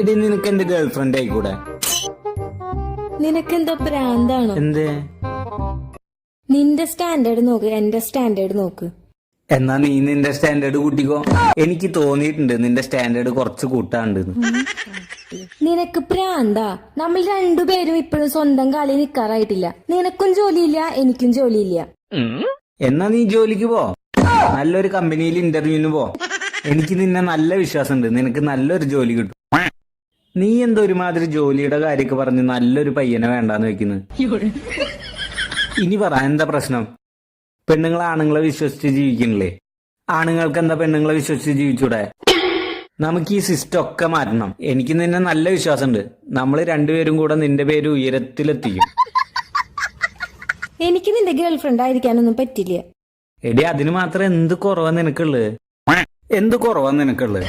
ഇടി നിനക്ക് എന്റെ ഗേൾഫ്രണ്ട് ആയിക്കൂടെ? നിനക്കെന്തോ ഭ്രാന്താണോ? എന്തേ? നിന്റെ സ്റ്റാൻഡേർഡ് നോക്ക്, എന്റെ സ്റ്റാൻഡേർഡ് നോക്ക്. എന്നാ നീ നിന്റെ സ്റ്റാൻഡേർഡ് കൂട്ടിക്കോ. എനിക്ക് തോന്നിയിട്ടുണ്ട് നിന്റെ സ്റ്റാൻഡേർഡ് കുറച്ച് കൂട്ടാണ്ട്. നിനക്ക് ഭ്രാന്താ? നമ്മൾ രണ്ടുപേരും ഇപ്പോഴും സ്വന്തം കാലിൽ നിൽക്കാറായിട്ടില്ല. നിനക്കും ജോലിയില്ല, എനിക്കും ജോലിയില്ല. എന്നാ നീ ജോലിക്ക് പോ, നല്ലൊരു കമ്പനിയിൽ ഇന്റർവ്യൂവിന് പോ. എനിക്ക് നിന്നെ നല്ല വിശ്വാസമുണ്ട്, നിനക്ക് നല്ലൊരു ജോലി കിട്ടും. നീ എന്തോ ഒരുമാതിരി ജോലിയുടെ കാര്യമൊക്കെ പറഞ്ഞ് നല്ലൊരു പയ്യനെ വേണ്ടാന്ന് വെക്കുന്നു. ഇനി പറ, എന്താ പ്രശ്നം? പെണ്ണുങ്ങൾ ആണുങ്ങളെ വിശ്വസിച്ച് ജീവിക്കണില്ലേ? ആണുങ്ങൾക്ക് എന്താ പെണ്ണുങ്ങളെ വിശ്വസിച്ച് ജീവിച്ചൂടെ? നമുക്ക് ഈ സിസ്റ്റം ഒക്കെ മാറ്റണം. എനിക്ക് നിന്നെ നല്ല വിശ്വാസമുണ്ട്. നമ്മൾ രണ്ടുപേരും കൂടെ നിന്റെ പേര് ഉയരത്തിലെത്തിക്കും. എനിക്ക് നിന്റെ ഗേൾഫ്രണ്ട് ആയിരിക്കാനൊന്നും പറ്റില്ല. എടി അതിന് മാത്രം എന്ത് കുറവാ നിനക്കുള്ളത്? എന്ത് കുറവാ നിനക്കുള്ളത്?